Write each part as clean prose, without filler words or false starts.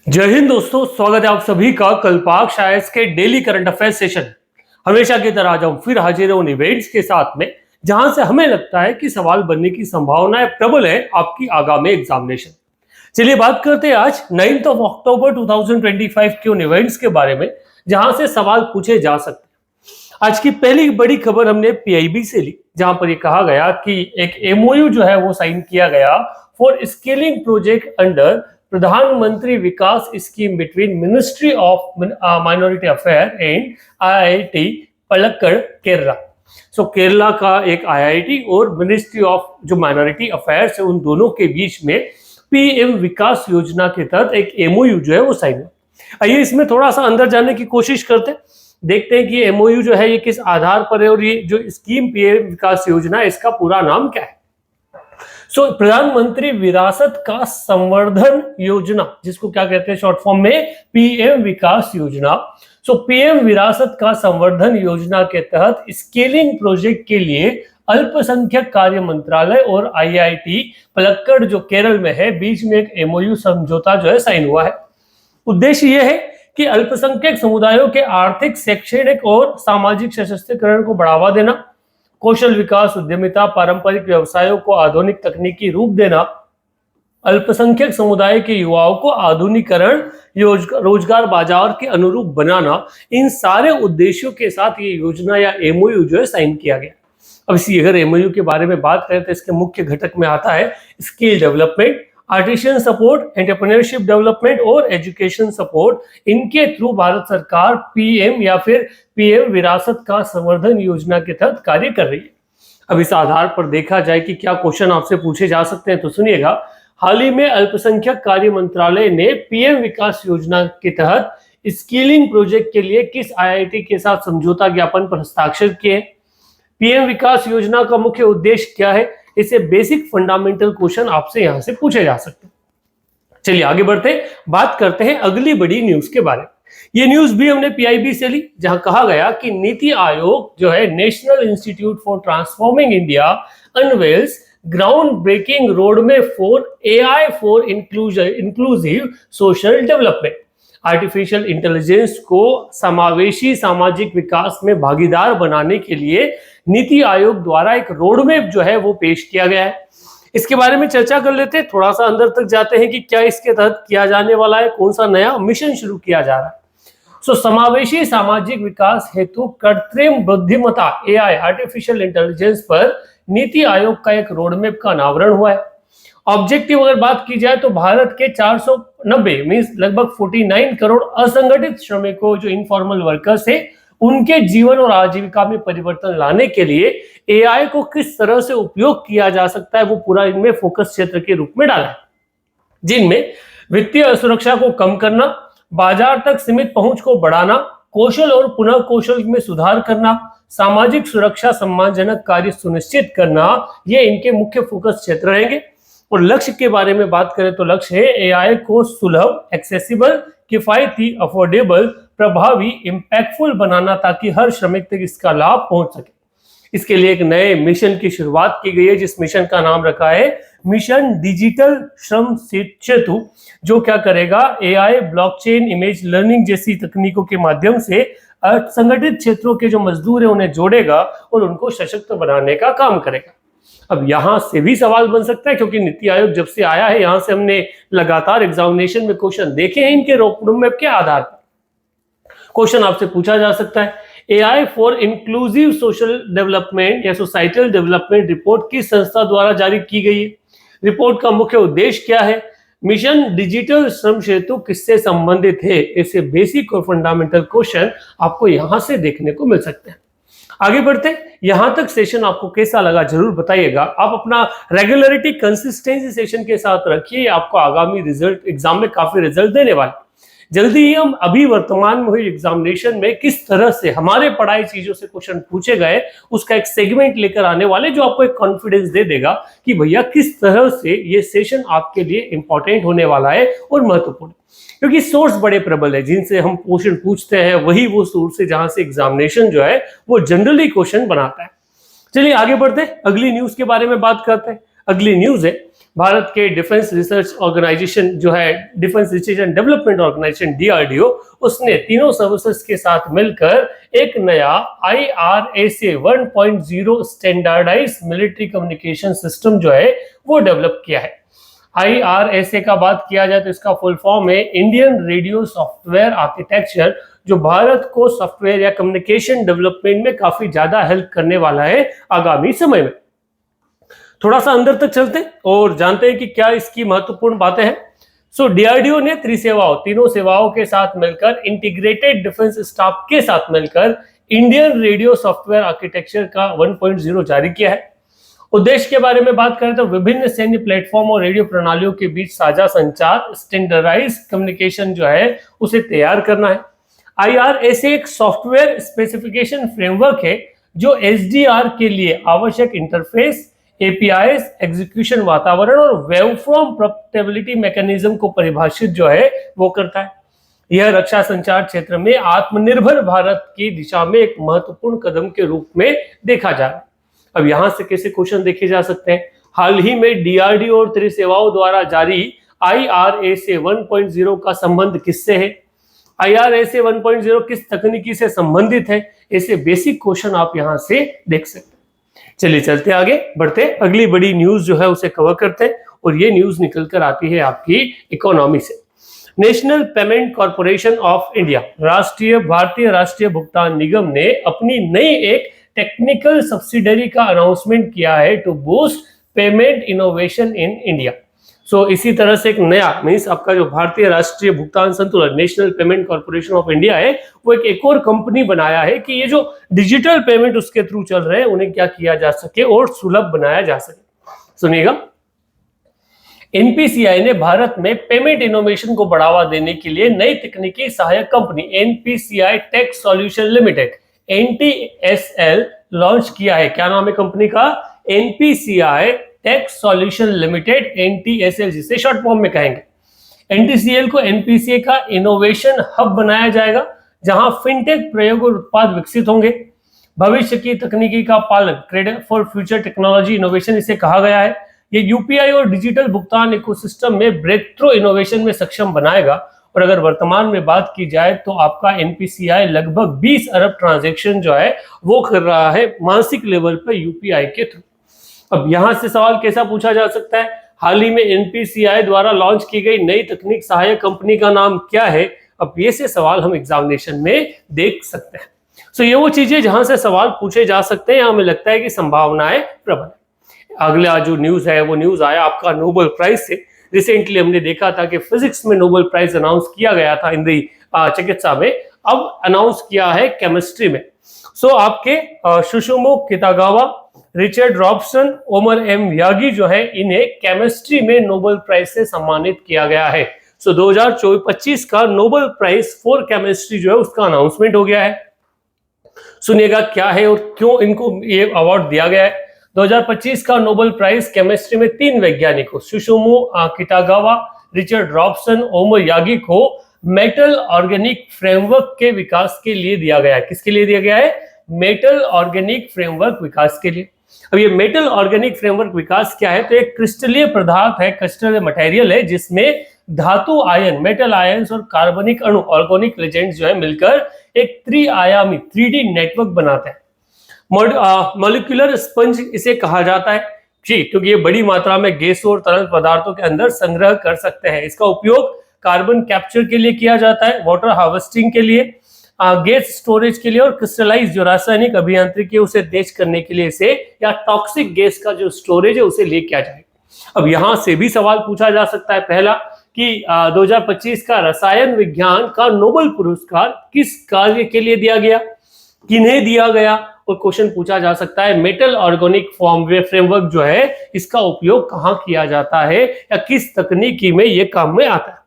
जय हिंद दोस्तों, स्वागत है आप सभी का कल्पाक्ष आईएएस के डेली करंट अफेयर्स सेशन। हमेशा की तरह आज हम फिर हाजिर हैं उन इवेंट्स के साथ में जहां से हमें लगता है कि सवाल बनने की संभावनाएं प्रबल है आपकी आगामी एग्जामिनेशन। चलिए बात करते हैं आज 9 अक्टूबर 2025 के उन इवेंट्स के बारे में जहां से सवाल पूछे जा सकते हैं। आज की पहली बड़ी खबर हमने पीआईबी से ली, जहां पर यह कहा गया कि एक एमओयू जो है वो साइन किया गया for scaling project under Pradhanmantri Vikas scheme between ministry of minority affair and IIT Palakkad Kerala. Kerala का एक आईआईटी और मिनिस्ट्री ऑफ जो माइनॉरिटी अफेयर्स है उन दोनों के बीच में पीएम विकास योजना के तहत एक एमओयू जो है वो साइन हुआ। आइए इसमें थोड़ा सा अंदर जाने की कोशिश करते हैं, देखते हैं कि एमओयू जो है ये किस आधार पर है और ये जो स्कीम पीएम विकास योजना है इसका पूरा नाम क्या है। प्रधानमंत्री विरासत का संवर्धन योजना, जिसको क्या कहते हैं शॉर्ट फॉर्म में पीएम विकास योजना। पीएम विरासत का संवर्धन योजना के तहत स्केलिंग प्रोजेक्ट के लिए अल्पसंख्यक कार्य मंत्रालय और आईआईटी पलक्कड़ जो केरल में है बीच में एक एमओयू समझौता जो है साइन हुआ है। उद्देश्य यह है कि अल्पसंख्यक समुदायों के आर्थिक, शैक्षणिक और सामाजिक सशक्तिकरण को बढ़ावा देना, कौशल विकास, उद्यमिता, पारंपरिक व्यवसायों को आधुनिक तकनीकी रूप देना, अल्पसंख्यक समुदाय के युवाओं को आधुनिकीकरण, रोजगार बाजार के अनुरूप बनाना, इन सारे उद्देश्यों के साथ ये योजना या एमओयू जो है साइन किया गया। अब इसी अगर एमओयू के बारे में बात करें तो इसके मुख्य घटक में आता है skill development, artisan support, entrepreneurship development और एजुकेशन सपोर्ट। इनके थ्रू भारत सरकार पीएम या फिर पीएम विरासत का संवर्धन योजना के तहत कार्य कर रही है। अब इस आधार पर देखा जाए कि क्या क्वेश्चन आपसे पूछे जा सकते हैं तो सुनिएगा। हाल ही में अल्पसंख्यक कार्य मंत्रालय ने पीएम विकास योजना के तहत स्किलिंग प्रोजेक्ट के लिए किस आईआईटी के साथ समझौता ज्ञापन पर हस्ताक्षर किए? पीएम विकास योजना का मुख्य उद्देश्य क्या है? इसे बेसिक फंडामेंटल क्वेश्चन आपसे यहां से पूछे जा सकते हैं। चलिए आगे बढ़ते बात करते हैं अगली बड़ी न्यूज के बारे में। ये न्यूज भी हमने पीआईबी से ली, जहां कहा गया कि नीति आयोग जो है National Institute for Transforming India unveils ground breaking roadmap for AI for inclusive social development. Artificial intelligence को समावेशी सामाजिक विकास में भागीदार बनाने के लिए नीति आयोग द्वारा एक रोडमैप जो है वो पेश किया गया है। इसके बारे में चर्चा कर लेते हैं, थोड़ा सा अंदर तक जाते हैं कि क्या इसके तहत किया जाने वाला है, कौन सा नया मिशन शुरू किया जा रहा है। समावेशी सामाजिक विकास हेतु कृत्रिम बुद्धिमत्ता एआई आर्टिफिशियल इंटेलिजेंस पर नीति आयोग का एक रोडमैप का अनावरण हुआ है। ऑब्जेक्टिव अगर बात की जाए तो भारत के 490 मींस लगभग 49 करोड़ असंगठित श्रमिकों जो इनफॉर्मल वर्कर्स है उनके जीवन और आजीविका में परिवर्तन लाने के लिए एआई को किस तरह से उपयोग किया जा सकता है वो पूरा इनमें फोकस क्षेत्र के रूप में डाला है, जिनमें वित्तीय असुरक्षा को कम करना, बाजार तक सीमित पहुंच को बढ़ाना, कौशल और पुनः कौशल में सुधार करना, सामाजिक सुरक्षा, सम्मानजनक कार्य सुनिश्चित करना, ये इनके मुख्य फोकस क्षेत्र रहेंगे। और लक्ष्य के बारे में बात करें तो लक्ष्य है एआई को सुलभ, एक्सेसिबल, किफायती, अफोर्डेबल, प्रभावी, इंपैक्टफुल बनाना ताकि हर श्रमिक तक इसका लाभ पहुंच सके। इसके लिए एक नए मिशन की शुरुआत की गई है, जिस मिशन का नाम रखा है मिशन डिजिटल श्रम सेतु, जो क्या करेगा एआई, ब्लॉकचेन, इमेज लर्निंग जैसी तकनीकों के माध्यम से असंगठित क्षेत्रों के जो मजदूर है उन्हें जोड़ेगा और उनको सशक्त बनाने का काम करेगा। अब यहां से भी सवाल बन सकता है, क्योंकि नीति आयोग जब से आया है यहां से हमने लगातार एग्जामिनेशन में क्वेश्चन देखे हैं इनके रोडमैप के आधार पर। क्वेश्चन आपसे पूछा जा सकता है AI for inclusive social development या सोसाइटल डेवलपमेंट रिपोर्ट किस संस्था द्वारा जारी की गई है? रिपोर्ट का मुख्य उद्देश्य क्या है? मिशन डिजिटल श्रम सेतु किससे संबंधित है? ऐसे बेसिक और फंडामेंटल क्वेश्चन आपको यहां से देखने को मिल सकते हैं। आगे बढ़ते, यहां तक सेशन आपको कैसा लगा जरूर बताइएगा। आप अपना रेगुलरिटी, कंसिस्टेंसी सेशन के साथ रखिए, आपको आगामी रिजल्ट एग्जाम में काफी रिजल्ट देने वाले। जल्दी ही हम अभी वर्तमान में हुई एग्जामिनेशन में किस तरह से हमारे पढ़ाई चीजों से क्वेश्चन पूछे गए उसका एक सेगमेंट लेकर आने वाले, जो आपको एक कॉन्फिडेंस दे देगा कि भैया किस तरह से ये सेशन आपके लिए इंपॉर्टेंट होने वाला है और महत्वपूर्ण, क्योंकि सोर्स बड़े प्रबल है जिनसे हम क्वेश्चन पूछते हैं, वही वो सोर्स है जहां से एग्जामिनेशन जो है वो जनरली क्वेश्चन बनाता है। चलिए आगे बढ़ते हैं, अगली न्यूज के बारे में बात करते हैं। अगली न्यूज है, भारत के डिफेंस रिसर्च ऑर्गेनाइजेशन जो है, Defence Research and Development Organisation DRDO, उसने तीनों सर्विसेज के साथ मिलकर एक नया IRSA 1.0 standardise military communication system जो है वो डेवलप किया है। IRSA का बात किया जाए तो इसका फुल फॉर्म है इंडियन रेडियो सॉफ्टवेयर आर्किटेक्चर, जो भारत को सॉफ्टवेयर या कम्युनिकेशन डेवलपमेंट में काफी ज्यादा हेल्प करने वाला है आगामी समय में। थोड़ा सा अंदर तक चलते हैं और जानते हैं कि क्या इसकी महत्वपूर्ण बातें हैं। सो डीआरडीओ ने तीनों सेवाओं के साथ मिलकर इंटीग्रेटेड डिफेंस स्टाफ के साथ मिलकर इंडियन रेडियो सॉफ्टवेयर आर्किटेक्चर का 1.0 जारी किया है। उद्देश्य के बारे में बात करें तो विभिन्न सैन्य प्लेटफॉर्म और रेडियो प्रणालियों के बीच साझा संचार, स्टैंडर्डाइज कम्युनिकेशन जो है उसे तैयार करना है। IRSA एक सॉफ्टवेयर स्पेसिफिकेशन फ्रेमवर्क है जो SDR के लिए आवश्यक इंटरफेस, APIs, एग्जीक्यूशन वातावरण और वेवफॉर्म प्रोप्टेबिलिटी मैकेनिज्म को परिभाषित जो है वो करता है। यह रक्षा संचार क्षेत्र में आत्मनिर्भर भारत की दिशा में एक महत्वपूर्ण कदम के रूप में देखा जा रहा है। अब यहां से कैसे क्वेश्चन देखे जा सकते हैं। हाल ही में डीआरडीओ और त्रिसेवाओं द्वारा जारी IRSA 1.0 का संबंध किससे है? IRSA 1.0 किस तकनीकी से संबंधित है? ऐसे बेसिक क्वेश्चन आप यहां से देख सकते हैं। चलिए चलते आगे बढ़ते, अगली बड़ी न्यूज जो है उसे कवर करते हैं और ये न्यूज निकल कर आती है आपकी इकोनॉमी से। National payment corporation of India, भारतीय राष्ट्रीय भुगतान निगम ने अपनी नई एक टेक्निकल सब्सिडरी का अनाउंसमेंट किया है to boost payment innovation in India. So इसी तरह से एक नया मीन्स आपका जो भारतीय राष्ट्रीय भुगतान संतुलन national payment corporation of India है वो एक और कंपनी बनाया है कि ये जो डिजिटल पेमेंट उसके थ्रू चल रहे हैं उन्हें क्या किया जा सके और सुलभ बनाया जा सके। सुनिएगा, एनपीसीआई ने भारत में पेमेंट इनोवेशन को बढ़ावा देने के लिए नई तकनीकी सहायक company NPCI tech solution limited NTSL launch किया है। क्या नाम है कंपनी का? NPCI tech solution limited, NTSL जिसे शॉर्ट फॉर्म में कहेंगे। NTCL को एनपीसीआई का इनोवेशन हब बनाया जाएगा जहां फिनटेक प्रयोग और उत्पाद विकसित होंगे। भविष्य की तकनीकी का पालन, credit for future technology innovation इसे कहा गया है। ये यूपीआई और डिजिटल भुगतान इकोसिस्टम में ब्रेक थ्रू इनोवेशन में सक्षम बनाएगा। और अगर वर्तमान में बात की जाए तो आपका एनपीसीआई लगभग 20 अरब ट्रांजैक्शन जो है वो कर रहा है मासिक लेवल पर यूपीआई के थ्रू। अब यहां से सवाल कैसा पूछा जा सकता है, हाल ही में एनपीसीआई द्वारा लॉन्च की गई नई तकनीक सहायक कंपनी का नाम क्या है? अब ये से सवाल हम एग्जामिनेशन में देख सकते हैं। सो ये वो चीजें जहां से सवाल पूछे जा सकते हैं, हमें लगता है कि संभावनाएं प्रबल है। अगला जो न्यूज है वो न्यूज आया आपका नोबेल प्राइज से। रिसेंटली हमने देखा था कि फिजिक्स में नोबेल प्राइज अनाउंस किया गया था हिंदी चिकित्सा में, अब अनाउंस किया है केमिस्ट्री में। सो आपके Susumu Kitagawa, Richard Robson, Omar M Yaghi जो है इन्हें केमिस्ट्री में नोबेल प्राइज से सम्मानित किया गया है। सो 2024-25 का नोबेल प्राइज फॉर केमिस्ट्री जो है उसका अनाउंसमेंट हो गया है। सुनिएगा क्या है और क्यों इनको ये अवार्ड दिया गया है। 2025 का नोबेल प्राइज केमिस्ट्री में 3 वैज्ञानिकों Susumu Kitagawa, Richard Robson, Omar Yaghi को मेटल ऑर्गेनिक फ्रेमवर्क के विकास के लिए दिया गया है। किसके लिए दिया गया है? मेटल ऑर्गेनिक फ्रेमवर्क विकास के लिए। अब ये मेटल ऑर्गेनिक फ्रेमवर्क विकास क्या है? तो एक क्रिस्टलीय पदार्थ है, क्रिस्टल मटेरियल है जिसमें धातु आयन, मेटल आयंस और कार्बनिक अणु, ऑर्गेनिक लेजेंड्स जो है मिलकर एक त्रिआयामी 3D नेटवर्क बनाते हैं। मॉलिक्यूलर स्पंज इसे कहा जाता है जी, क्योंकि ये बड़ी मात्रा में गैस और तरल पदार्थों के अंदर संग्रह कर सकते हैं। इसका उपयोग कार्बन कैप्चर के लिए किया जाता है, वाटर हार्वेस्टिंग के लिए, गैस स्टोरेज के लिए और क्रिस्टलाइज जो रासायनिक अभियांत्रिकी उसे तेज करने के लिए इसे, या टॉक्सिक गैस का जो स्टोरेज है उसे ले किया जाए। अब यहां से भी सवाल पूछा जा सकता है पहला कि 2025 का रसायन विज्ञान का नोबेल पुरस्कार किस कार्य के लिए दिया गया, किन्हें दिया गया, और क्वेश्चन पूछा जा सकता है मेटल ऑर्गेनिक फ्रेमवर्क जो है इसका उपयोग कहां किया जाता है या किस तकनीकी में ये काम में आता है।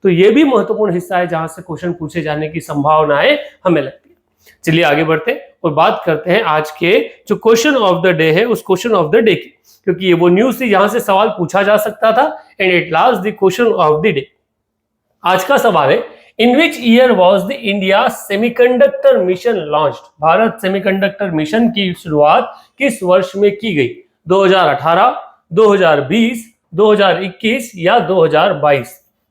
तो ये भी महत्वपूर्ण हिस्सा है जहां से क्वेश्चन पूछे जाने की संभावनाएं हमें लगती है। चलिए आगे बढ़ते हैं और बात करते हैं आज के जो क्वेश्चन ऑफ द डे है उस क्वेश्चन ऑफ द डे की, क्योंकि ये वो न्यूज थी जहां से सवाल पूछा जा सकता था and it last the question of the day. आज का सवाल है, in which year was the India semiconductor mission launched? Bharat semiconductor mission की शुरुआत किस वर्ष में की गई? 2018, 2020, 2021 या 2022?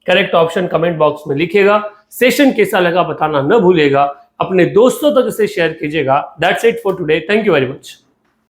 करेक्ट ऑप्शन कमेंट बॉक्स में लिखिएगा। सेशन कैसा लगा बताना न भूलिएगा, अपने दोस्तों तक इसे शेयर कीजिएगा। That's it for today, thank you very much.